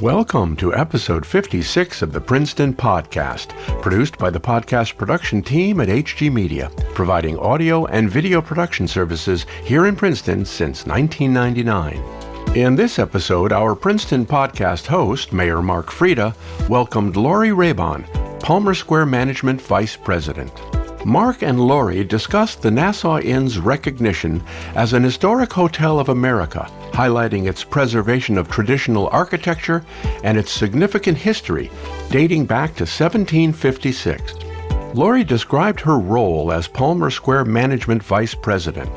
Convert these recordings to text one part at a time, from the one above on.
Welcome to episode 56 of the Princeton podcast, produced by the podcast production team at HG Media, providing audio and video production services here in Princeton since 1999. In this episode, our Princeton podcast host, Mayor Mark Freda, welcomed Lori Rabon, Palmer Square Management Vice President. Mark and Lori discussed the Nassau Inn's recognition as an historic hotel of America, highlighting its preservation of traditional architecture and its significant history dating back to 1756. Lori described her role as Palmer Square Management Vice President,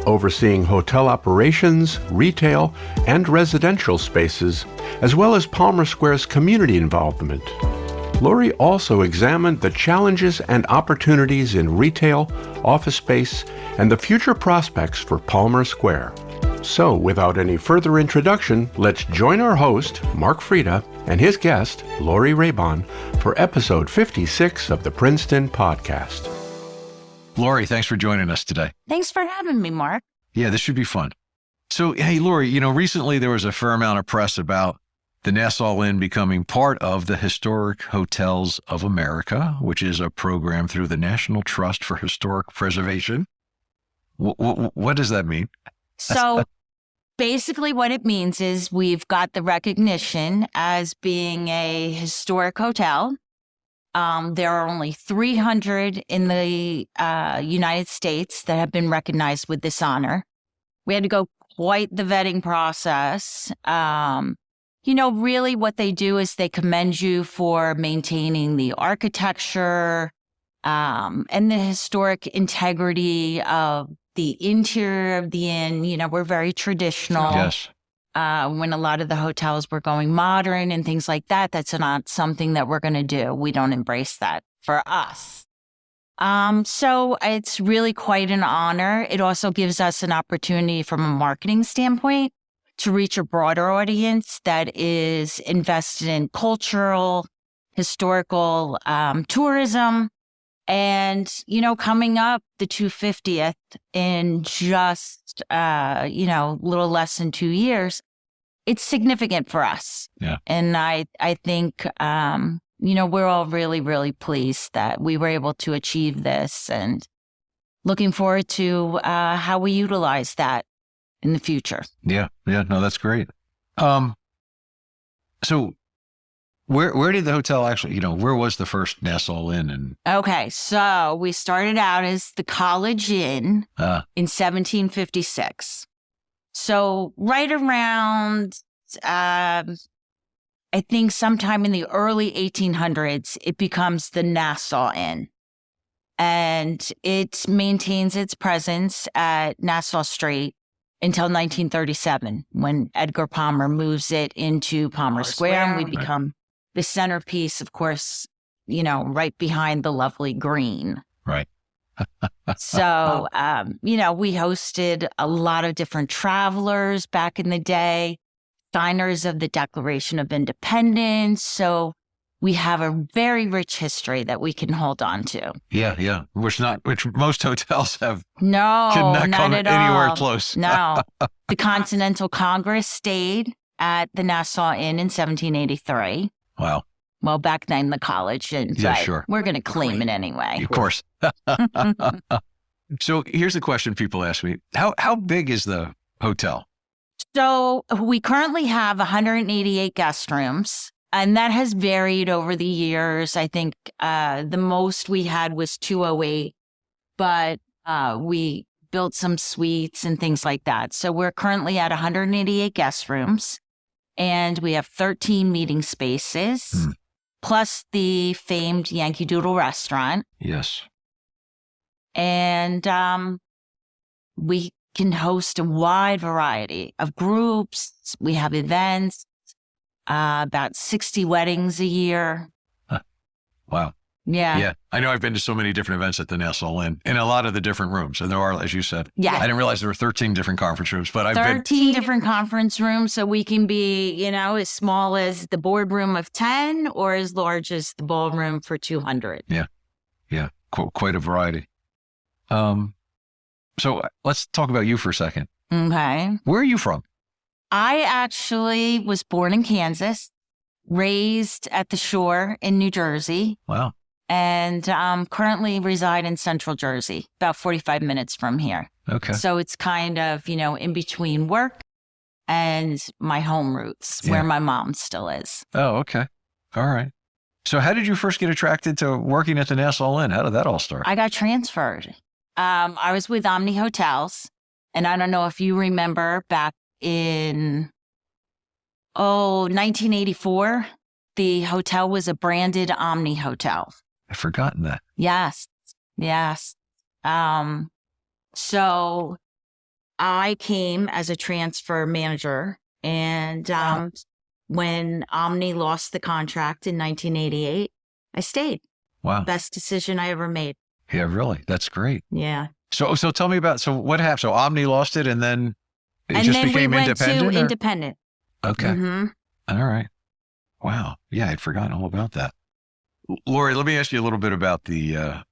overseeing hotel operations, retail, and residential spaces, as well as Palmer Square's community involvement. Lori also examined the challenges and opportunities in retail, office space, and the future prospects for Palmer Square. So, without any further introduction, let's join our host, Mark Freda, and his guest, Lori Rabon, for episode 56 of the Princeton podcast. Lori, thanks for joining us today. Thanks for having me, Mark. Yeah, this should be fun. So, hey, Lori, recently there was a fair amount of press about the Nassau Inn becoming part of the Historic Hotels of America, which is a program through the National Trust for Historic Preservation. What does that mean? So basically what it means is we've got the recognition as being a historic hotel. There are only 300 in the United States that have been recognized with this honor. We had to go quite the vetting process. Really what they do is they commend you for maintaining the architecture and the historic integrity of the interior of the inn. We're very traditional. Yes. When a lot of the hotels were going modern and things like that, that's not something that we're going to do. We don't embrace that for us. So it's really quite an honor. It also gives us an opportunity from a marketing standpoint to reach a broader audience that is invested in cultural, historical tourism. And, coming up the 250th in just, little less than 2 years, it's significant for us. Yeah. And I think, we're all really, really pleased that we were able to achieve this and looking forward to how we utilize that in the future. Yeah. No, that's great. So where did the hotel actually, where was the first Nassau Inn? Okay, so we started out as the College Inn in 1756. So right around, I think sometime in the early 1800s, it becomes the Nassau Inn. And it maintains its presence at Nassau Street until 1937, when Edgar Palmer moves it into Palmer Square, and we become the centerpiece, of course, right behind the lovely green. Right. So, we hosted a lot of different travelers back in the day, signers of the Declaration of Independence. So we have a very rich history that we can hold on to. Yeah. Which most hotels have. No, cannot not come at anywhere all. Close. No. The Continental Congress stayed at the Nassau Inn in 1783. Wow. Well, back then the College Inn. Yeah, sure. We're going to claim it anyway. Of course. So here's the question people ask me. How big is the hotel? So we currently have 188 guest rooms, and that has varied over the years. I think the most we had was 208, but we built some suites and things like that. So we're currently at 188 guest rooms, and we have 13 meeting spaces, plus the famed Yankee Doodle restaurant. Yes. And we can host a wide variety of groups. We have events, about 60 weddings a year. Wow. Yeah. I know I've been to so many different events at the Nassau Inn in a lot of the different rooms. And there are, as you said, Yeah. I didn't realize there were 13 different conference rooms, but I've 13 different conference rooms. So we can be, as small as the boardroom of 10 or as large as the ballroom for 200. Yeah. Quite a variety. So let's talk about you for a second. Okay. Where are you from? I actually was born in Kansas. raised at the shore in New Jersey. Wow. And currently reside in Central Jersey, about 45 minutes from here. Okay. So it's kind of, in between work and my home roots, where my mom still is. Oh, okay. All right. So how did you first get attracted to working at the Nassau Inn? How did that all start? I got transferred. I was with Omni Hotels, and I don't know if you remember back in 1984, the hotel was a branded Omni Hotel. I've forgotten that. Yes. So I came as a transfer manager, and when Omni lost the contract in 1988, I stayed. Wow. Best decision I ever made. Yeah, really. That's great. Yeah. So tell me about, so what happened? So Omni lost it and then it and just then became we went independent? to independent. Okay. Mm-hmm. All right. Wow. Yeah, I'd forgotten all about that. Lori, let me ask you a little bit about the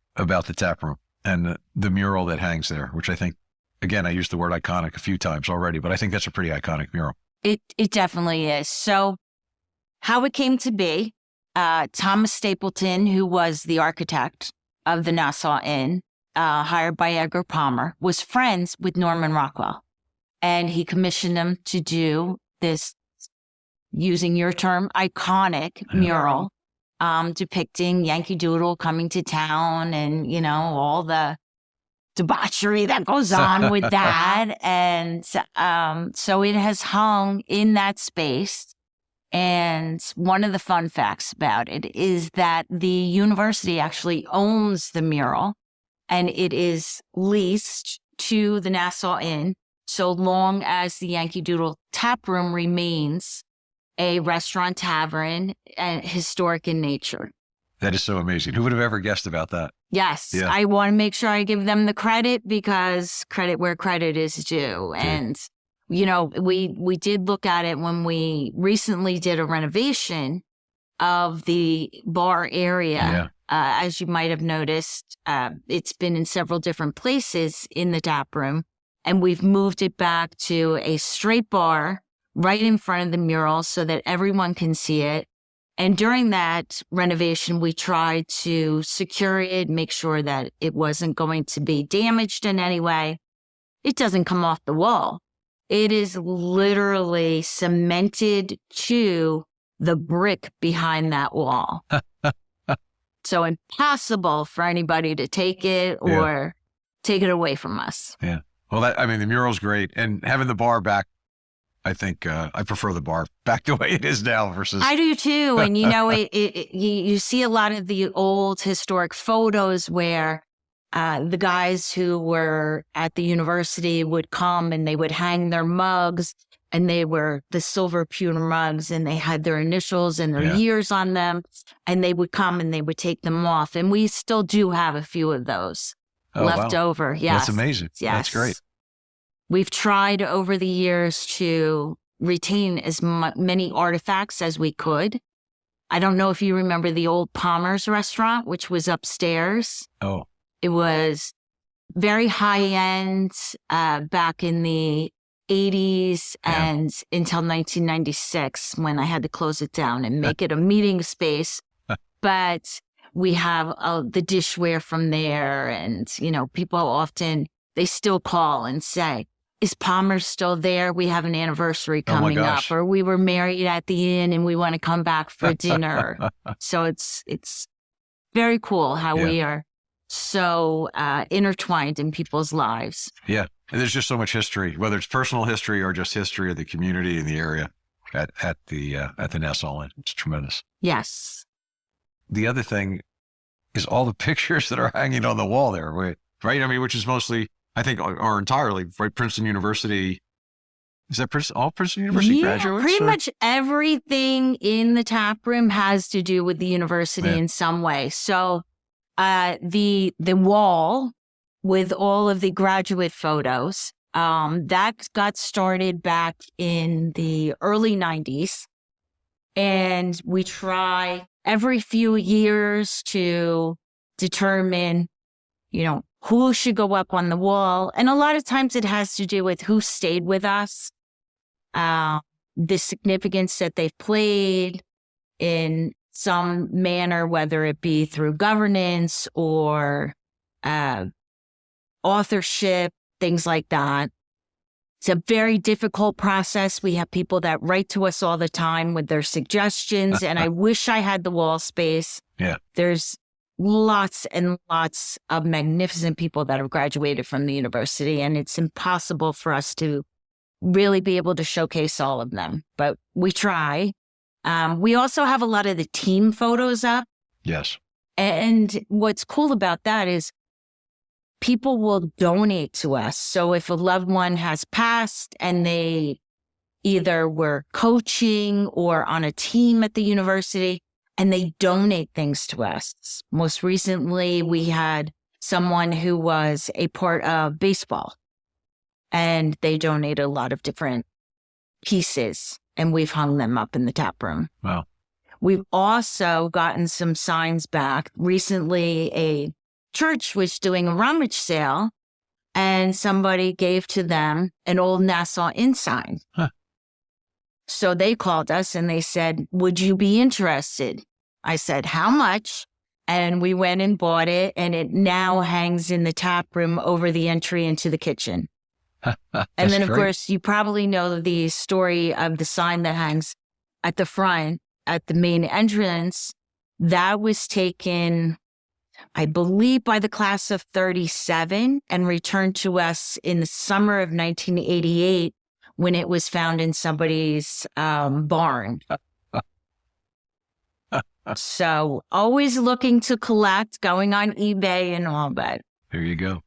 tap room and the mural that hangs there, which I think, again, I used the word iconic a few times already, but I think that's a pretty iconic mural. It definitely is. So how it came to be, Thomas Stapleton, who was the architect of the Nassau Inn, hired by Edgar Palmer, was friends with Norman Rockwell. And he commissioned him to do this, using your term, iconic mural, depicting Yankee Doodle coming to town and, all the debauchery that goes on with that. And so it has hung in that space. And one of the fun facts about it is that the university actually owns the mural, and it is leased to the Nassau Inn so long as the Yankee Doodle tap room remains a restaurant tavern and historic in nature. That is so amazing. Who would have ever guessed about that? Yes. Yeah. I want to make sure I give them the credit, because credit where credit is due. And, we did look at it when we recently did a renovation of the bar area. Yeah. As you might have noticed, it's been in several different places in the tap room, and we've moved it back to a straight bar right in front of the mural so that everyone can see it. And during that renovation, we tried to secure it, make sure that it wasn't going to be damaged in any way. It doesn't come off the wall. It is literally cemented to the brick behind that wall. So impossible for anybody to take it or take it away from us. Yeah. Well, the mural's great. And having the bar back, I think I prefer the bar back the way it is now versus. I do too. And you see a lot of the old historic photos where the guys who were at the university would come and they would hang their mugs, and they were the silver pewter mugs, and they had their initials and their years on them, and they would come and they would take them off. And we still do have a few of those left over. Yes. That's amazing. Yes. That's great. We've tried over the years to retain as many artifacts as we could. I don't know if you remember the old Palmer's restaurant, which was upstairs. Oh. It was very high end back in the 80s and until 1996, when I had to close it down and make it a meeting space. But we have the dishware from there. And, people often, they still call and say, is Palmer still there? We have an anniversary coming up, or we were married at the inn and we want to come back for dinner. So it's very cool how we are so intertwined in people's lives. Yeah. And there's just so much history, whether it's personal history or just history of the community in the area at the Nassau Inn. It's tremendous. Yes. The other thing is all the pictures that are hanging on the wall there, right? Which is mostly, I think, are entirely, right? Princeton University. Is that all Princeton University graduates? Pretty much everything in the tap room has to do with the university in some way. So the wall with all of the graduate photos, that got started back in the early 90s. And we try every few years to determine, who should go up on the wall. And a lot of times it has to do with who stayed with us, the significance that they've played, in some manner, whether it be through governance or authorship, things like that. It's a very difficult process. We have people that write to us all the time with their suggestions, and I wish I had the wall space. Yeah. There's lots and lots of magnificent people that have graduated from the university, and it's impossible for us to really be able to showcase all of them, but we try. We also have a lot of the team photos up. Yes. And what's cool about that is people will donate to us. So if a loved one has passed and they either were coaching or on a team at the university, and they donate things to us. Most recently, we had someone who was a part of baseball, and they donated a lot of different pieces, and we've hung them up in the tap room. Wow. We've also gotten some signs back. Recently, a church was doing a rummage sale, and somebody gave to them an old Nassau Inn sign. Huh. So they called us and they said, would you be interested? I said, how much? And we went and bought it, and it now hangs in the tap room over the entry into the kitchen. And then, of course, you probably know the story of the sign that hangs at the front at the main entrance. That was taken, I believe, by the class of 37 and returned to us in the summer of 1988 when it was found in somebody's barn. So always looking to collect, going on eBay and all that. There you go.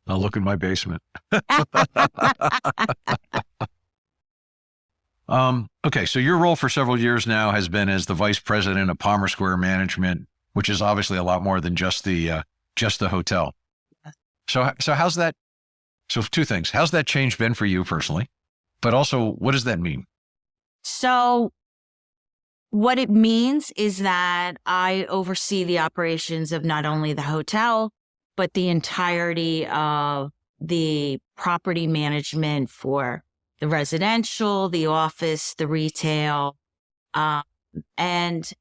I'll look in my basement. Okay, so your role for several years now has been as the vice president of Palmer Square Management, which is obviously a lot more than just the hotel. So how's that? So two things. How's that change been for you personally? But also, what does that mean? So what it means is that I oversee the operations of not only the hotel, but the entirety of the property management for the residential, the office, the retail. And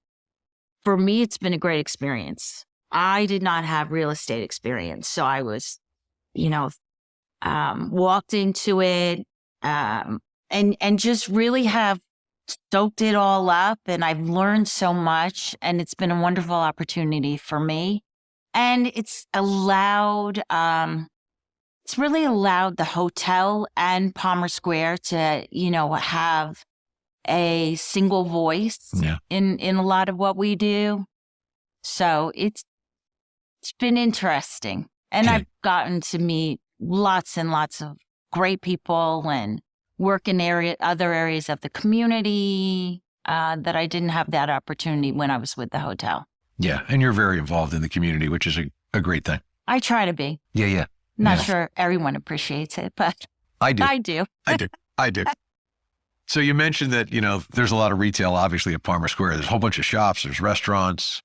for me, it's been a great experience. I did not have real estate experience. So I was, walked into it and just really have soaked it all up. And I've learned so much, and it's been a wonderful opportunity for me. And it's really allowed the hotel and Palmer Square to, have a single voice in a lot of what we do. So it's been interesting. And I've gotten to meet lots and lots of great people and work in other areas of the community that I didn't have that opportunity when I was with the hotel. Yeah, and you're very involved in the community, which is a great thing. I try to be. Yeah. Not sure everyone appreciates it, but I do. I do. So you mentioned that, there's a lot of retail, obviously, at Palmer Square. There's a whole bunch of shops, there's restaurants.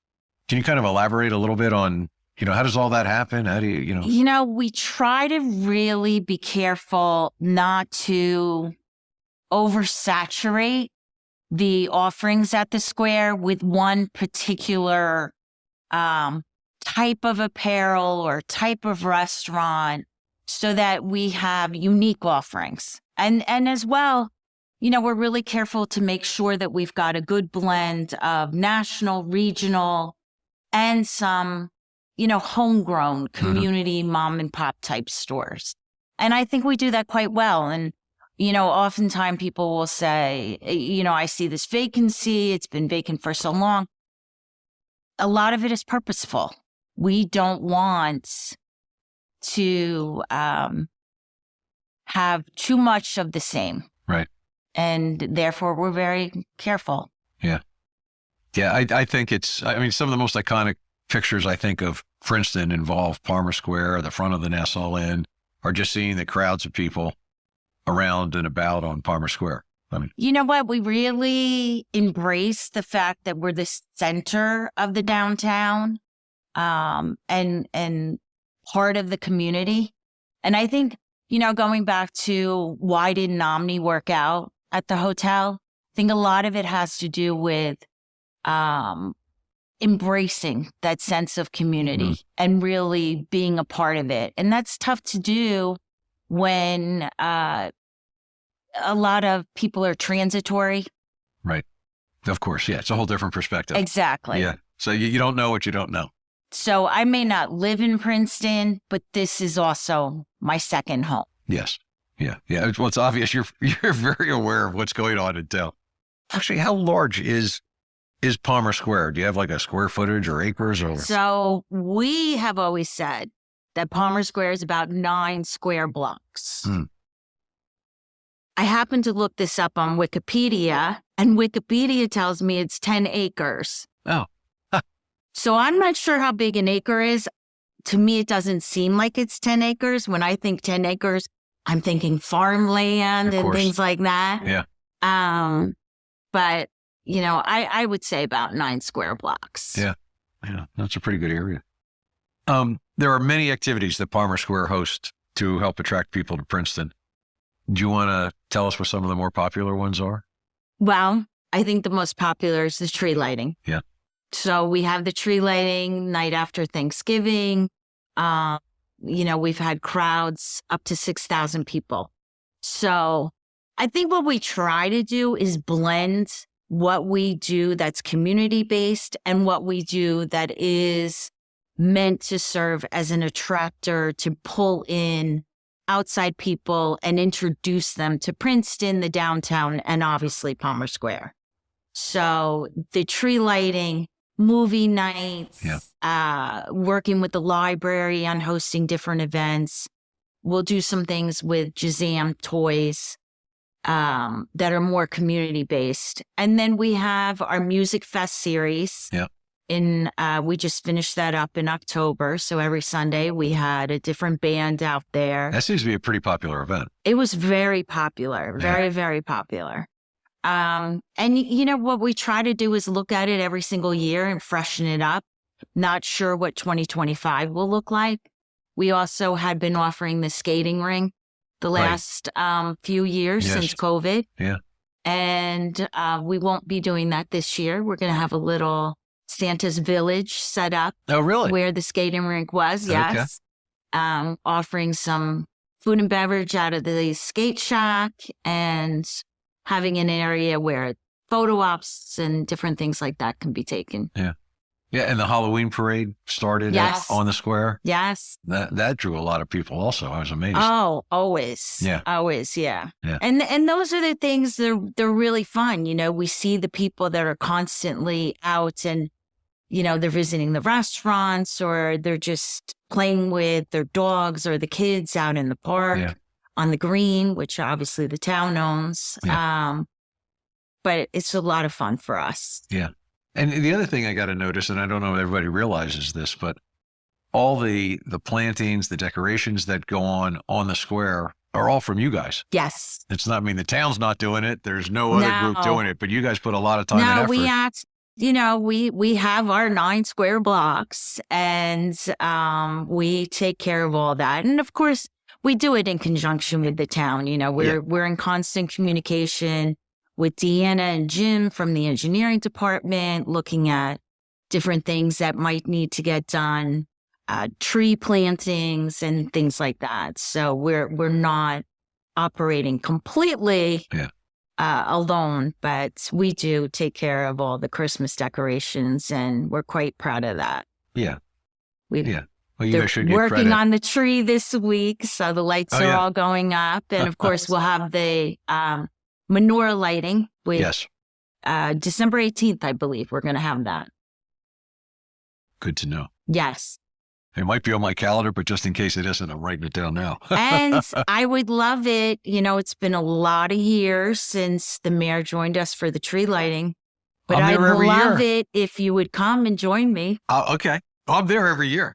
Can you kind of elaborate a little bit on, how does all that happen? How do you, we try to really be careful not to oversaturate the offerings at the square with one particular type of apparel or type of restaurant, so that we have unique offerings. And as well, we're really careful to make sure that we've got a good blend of national, regional, and some, homegrown community mom and pop type stores. And I think we do that quite well. And, oftentimes people will say, I see this vacancy. It's been vacant for so long. A lot of it is purposeful. We don't want to have too much of the same. Right. And therefore, we're very careful. Yeah. Yeah, I think some of the most iconic pictures, I think, of Princeton involve Palmer Square, the front of the Nassau Inn, or just seeing the crowds of people around and about on Palmer Square. You know what? We really embrace the fact that we're the center of the downtown and part of the community. And I think, going back to why didn't Omni work out at the hotel, I think a lot of it has to do with embracing that sense of community and really being a part of it. And that's tough to do when a lot of people are transitory. Right. Of course. Yeah. It's a whole different perspective. Exactly. Yeah. So you don't know what you don't know. So I may not live in Princeton, but this is also my second home. Yes. Yeah. Yeah. Well, it's obvious you're very aware of what's going on in town. Actually, how large is Palmer Square? Do you have like a square footage or acres or? So we have always said that Palmer Square is about 9 square blocks. I happened to look this up on Wikipedia, and Wikipedia tells me it's 10 acres. Oh. So I'm not sure how big an acre is. To me, it doesn't seem like it's 10 acres. When I think 10 acres, I'm thinking farmland and things like that. Yeah. But, you know, I would say about 9 square blocks. Yeah. Yeah. That's a pretty good area. There are many activities that Palmer Square hosts to help attract people to Princeton. Do you want to tell us what some of the more popular ones are? Well, I think the most popular is the tree lighting. Yeah. So we have the tree lighting night after Thanksgiving. You know, we've had crowds up to 6,000 people. So I think what we try to do is blend what we do that's community-based and what we do that is meant to serve as an attractor to pull in outside people and introduce them to Princeton, the downtown, and obviously Palmer Square. So the tree lighting, movie nights, working with the library on hosting different events. We'll do some things with Jazam toys that are more community-based. And then we have our Music Fest series. Yeah. We just finished that up in October. So every Sunday we had a different band out there. That seems to be a pretty popular event. It was very popular, very, very popular. And you know, what we try to do is look at it every single year and freshen it up. Not sure what 2025 will look like. We also had been offering the skating ring the last few years since COVID. Yeah. And we won't be doing that this year. We're going to have a little Santa's Village set up. Oh, really? Where the skating rink was, yes. Okay. Offering some food and beverage out of the skate shack and having an area where photo ops and different things like that can be taken. Yeah. Yeah, and the Halloween parade started on the square. Yes. That drew a lot of people also. I was amazed. Oh, always. Yeah. Always, yeah. Yeah. And those are the things, they're really fun. You know, we see the people that are constantly out and, you know, they're visiting the restaurants or they're just playing with their dogs or the kids out in the park on the green, which obviously the town owns. Yeah. But it's a lot of fun for us. Yeah. And the other thing I got to notice, and I don't know if everybody realizes this, but all the plantings, the decorations that go on the square are all from you guys. Yes. It's not, I mean, the town's not doing it. There's no other group doing it, but you guys put a lot of time and effort. We have our 9 square blocks and we take care of all that. And of course, we do it in conjunction with the town. You know, we're in constant communication with Deanna and Jim from the engineering department, looking at different things that might need to get done, tree plantings and things like that. So we're not operating completely alone, but we do take care of all the Christmas decorations, and we're quite proud of that. Yeah. Well, you they're guys should get working credit. on the tree this week, so the lights are all going up, and of course we'll have the menorah lighting with December 18th, I believe. We're going to have that. Good to know. Yes. It might be on my calendar, but just in case it isn't, I'm writing it down now. And I would love it. You know, it's been a lot of years since the mayor joined us for the tree lighting, but I'd love it if you would come and join me. Okay. I'm there every year.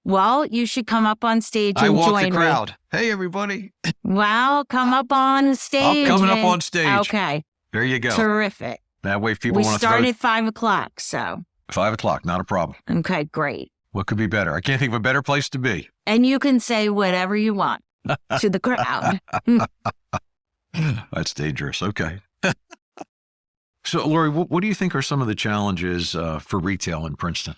Well, you should come up on stage and join me. I walk the crowd. Hey, everybody. Well, come up on stage. I'm coming up on stage. Okay. There you go. Terrific. That way people want to We start at 5 o'clock, so. 5 o'clock, not a problem. Okay, great. What could be better? I can't think of a better place to be. And you can say whatever you want to the crowd. That's dangerous. Okay. So, Lori, what do you think are some of the challenges for retail in Princeton?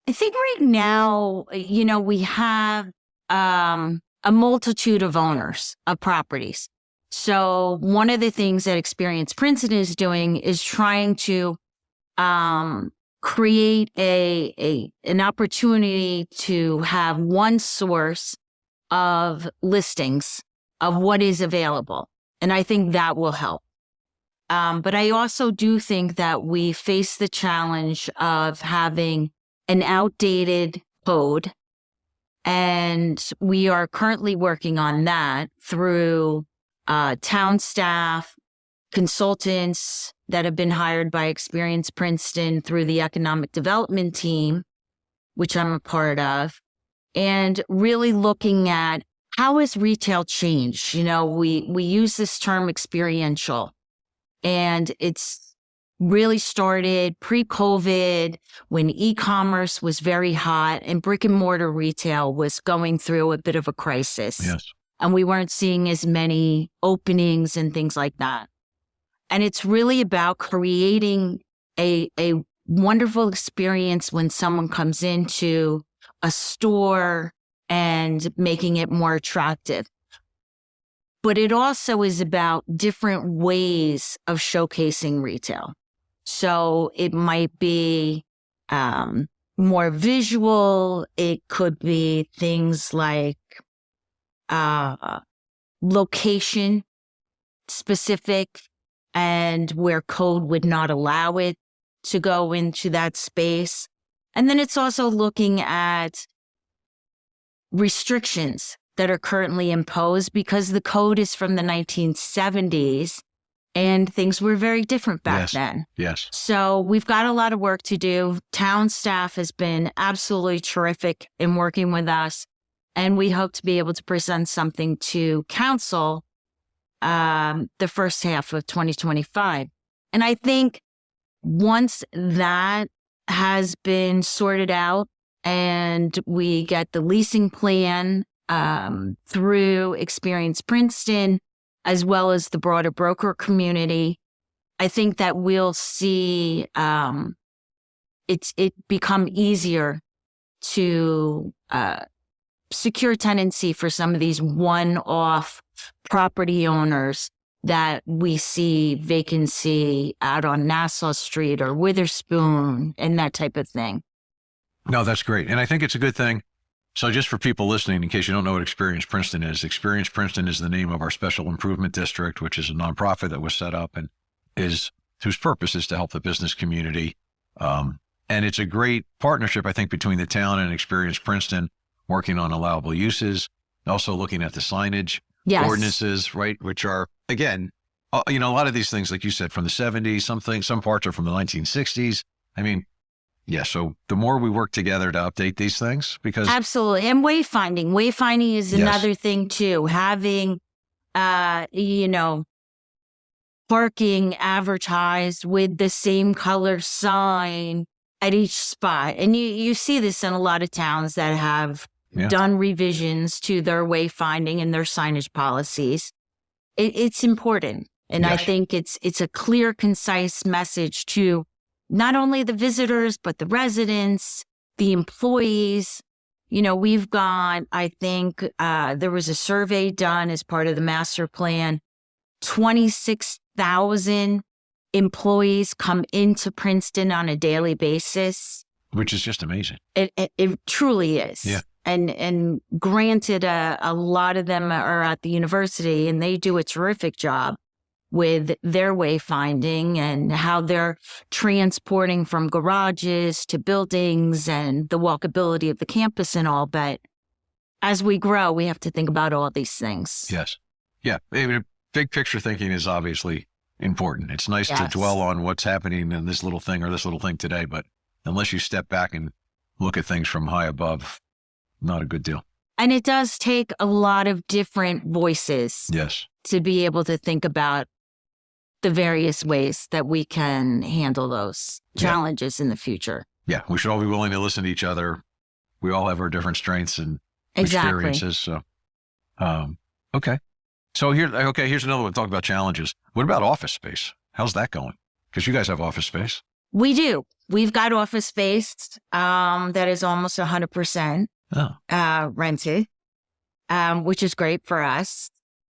I think right now, we have a multitude of owners of properties. So one of the things that Experience Princeton is doing is trying to create an opportunity to have one source of listings of what is available. And I think that will help. But I also do think that we face the challenge of having an outdated code. And we are currently working on that through town staff, consultants that have been hired by Experience Princeton through the economic development team, which I'm a part of, and really looking at how has retail changed. We use this term experiential, and it's really started pre-COVID when e-commerce was very hot and brick and mortar retail was going through a bit of a crisis. Yes. And we weren't seeing as many openings and things like that. And it's really about creating a wonderful experience when someone comes into a store and making it more attractive. But it also is about different ways of showcasing retail. So it might be more visual. It could be things like location specific and where code would not allow it to go into that space. And then it's also looking at restrictions that are currently imposed because the code is from the 1970s. And things were very different back then. Yes. So we've got a lot of work to do. Town staff has been absolutely terrific in working with us. And we hope to be able to present something to council the first half of 2025. And I think once that has been sorted out and we get the leasing plan through Experience Princeton, as well as the broader broker community, I think that we'll see it become easier to secure tenancy for some of these one-off property owners that we see vacancy out on Nassau Street or Witherspoon and that type of thing. No, that's great. And I think it's a good thing. So just for people listening, in case you don't know what Experience Princeton is, Experience Princeton is the name of our special improvement district, which is a nonprofit that was set up and whose purpose is to help the business community. And it's a great partnership, I think, between the town and Experience Princeton, working on allowable uses, also looking at the signage ordinances, right? Which are, again, a lot of these things, like you said, from the 70s, some parts are from the 1960s. I mean, yeah, so the more we work together to update these things, because... Absolutely. And wayfinding. Wayfinding is another thing, too. Having, parking advertised with the same color sign at each spot. And you see this in a lot of towns that have done revisions to their wayfinding and their signage policies. It's important. And I think it's a clear, concise message to not only the visitors, but the residents, the employees. We've got, I think there was a survey done as part of the master plan. 26,000 employees come into Princeton on a daily basis. Which is just amazing. It truly is. Yeah. And granted, a lot of them are at the university and they do a terrific job with their wayfinding and how they're transporting from garages to buildings and the walkability of the campus and all. But as we grow, we have to think about all these things. Yes. Yeah. I mean, big picture thinking is obviously important. It's nice to dwell on what's happening in this little thing or this little thing today, but unless you step back and look at things from high above, not a good deal. And it does take a lot of different voices to be able to think about the various ways that we can handle those challenges in the future. Yeah, we should all be willing to listen to each other. We all have our different strengths and experiences. So, okay. So here's another one. Talk about challenges. What about office space? How's that going? Because you guys have office space. We do. We've got office space that is almost 100% rented, which is great for us.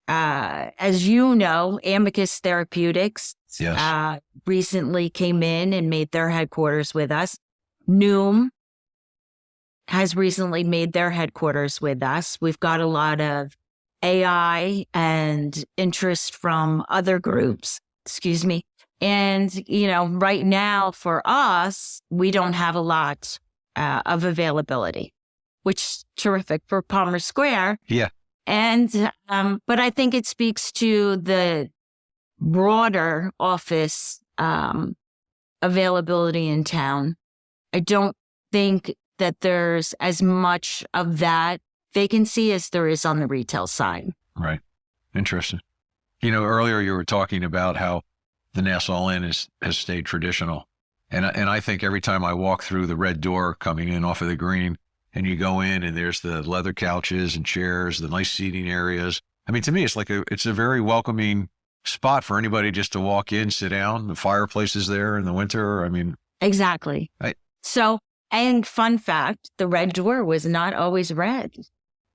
As you know, Amicus Therapeutics recently came in and made their headquarters with us. Noom has recently made their headquarters with us. We've got a lot of AI and interest from other groups. Excuse me. And, right now for us, we don't have a lot of availability, which is terrific for Palmer Square. Yeah. And, but I think it speaks to the broader office availability in town. I don't think that there's as much of that vacancy as there is on the retail side. Right. Interesting. Earlier you were talking about how the Nassau Inn has stayed traditional. And I think every time I walk through the red door coming in off of the green and you go in and there's the leather couches and chairs, the nice seating areas. I mean, to me, it's a very welcoming spot for anybody just to walk in, sit down. The fireplace is there in the winter. I mean. Exactly. And fun fact, the red door was not always red.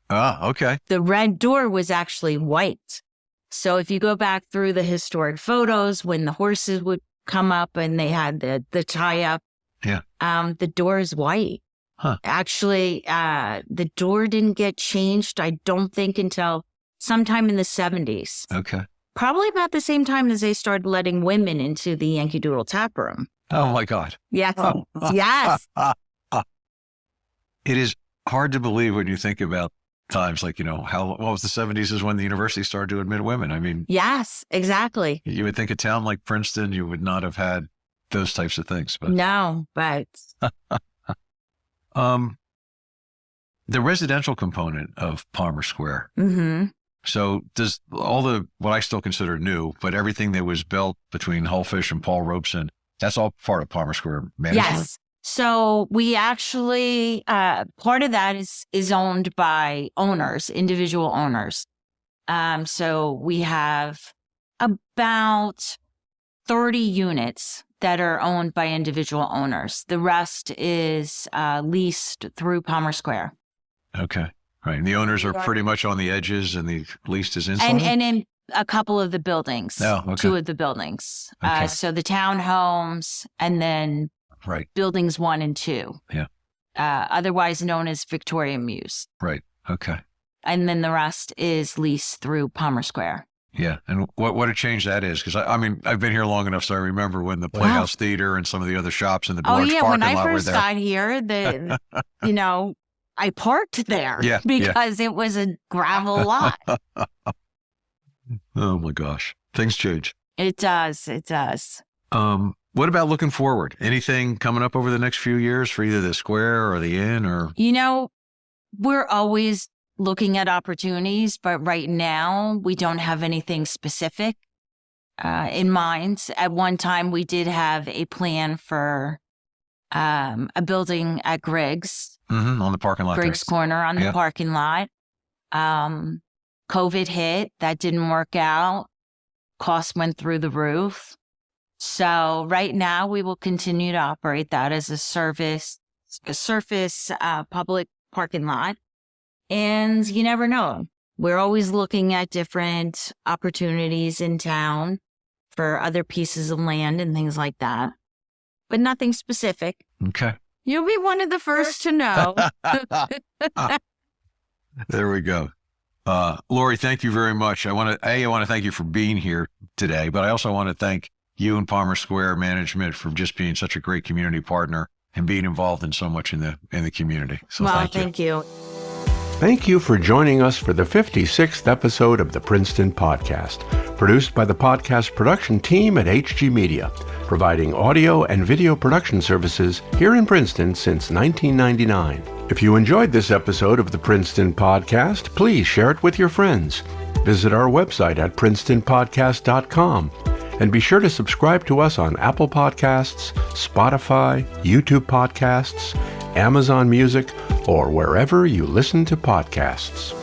Ah, okay. The red door was actually white. So if you go back through the historic photos, when the horses would come up and they had the tie-up, the door is white. Huh. Actually, the door didn't get changed, I don't think, until sometime in the 70s. Okay. Probably about the same time as they started letting women into the Yankee Doodle tap room. Oh, my God. Yes. Yes. It is hard to believe when you think about times like, what was the 70s is when the university started to admit women. I mean. Yes, exactly. You would think a town like Princeton, you would not have had those types of things. But no, but. The residential component of Palmer Square. Mm-hmm. So does all what I still consider new, but everything that was built between Hullfish and Paul Robeson, that's all part of Palmer Square management? Yes. So we actually, part of that is owned by owners, individual owners. So we have about 30 units that are owned by individual owners. The rest is leased through Palmer Square. Okay. Right. And the owners are pretty much on the edges and the lease is inside? And in a couple of the buildings. Oh, okay. 2 of the buildings. Okay. So the townhomes and then right. buildings 1 and 2. Yeah. Otherwise known as Victoria Mews. Right. Okay. And then the rest is leased through Palmer Square. Yeah. And what a change that is. Because I mean, I've been here long enough, so I remember when the Playhouse Theater and some of the other shops in the large parking lot were there. When I first got here, I parked there because it was a gravel lot. Oh my gosh. Things change. It does. It does. What about looking forward? Anything coming up over the next few years for either the square or the inn or? We're always looking at opportunities, but right now we don't have anything specific in mind. At one time, we did have a plan for a building at Griggs. Mm-hmm, on the parking lot. Griggs Corner on the parking lot. COVID hit. That didn't work out. Costs went through the roof. So right now we will continue to operate that as a surface public parking lot. And you never know. We're always looking at different opportunities in town for other pieces of land and things like that, but nothing specific. Okay. You'll be one of the first to know. There we go. Lori, thank you very much. I want to thank you for being here today, but I also want to thank you and Palmer Square management for just being such a great community partner and being involved in so much in the community. So thank you. Thank you for joining us for the 56th episode of the Princeton Podcast, produced by the podcast production team at HG Media, providing audio and video production services here in Princeton since 1999. If you enjoyed this episode of the Princeton Podcast, please share it with your friends. Visit our website at princetonpodcast.com and be sure to subscribe to us on Apple Podcasts, Spotify, YouTube Podcasts, Amazon Music, or wherever you listen to podcasts.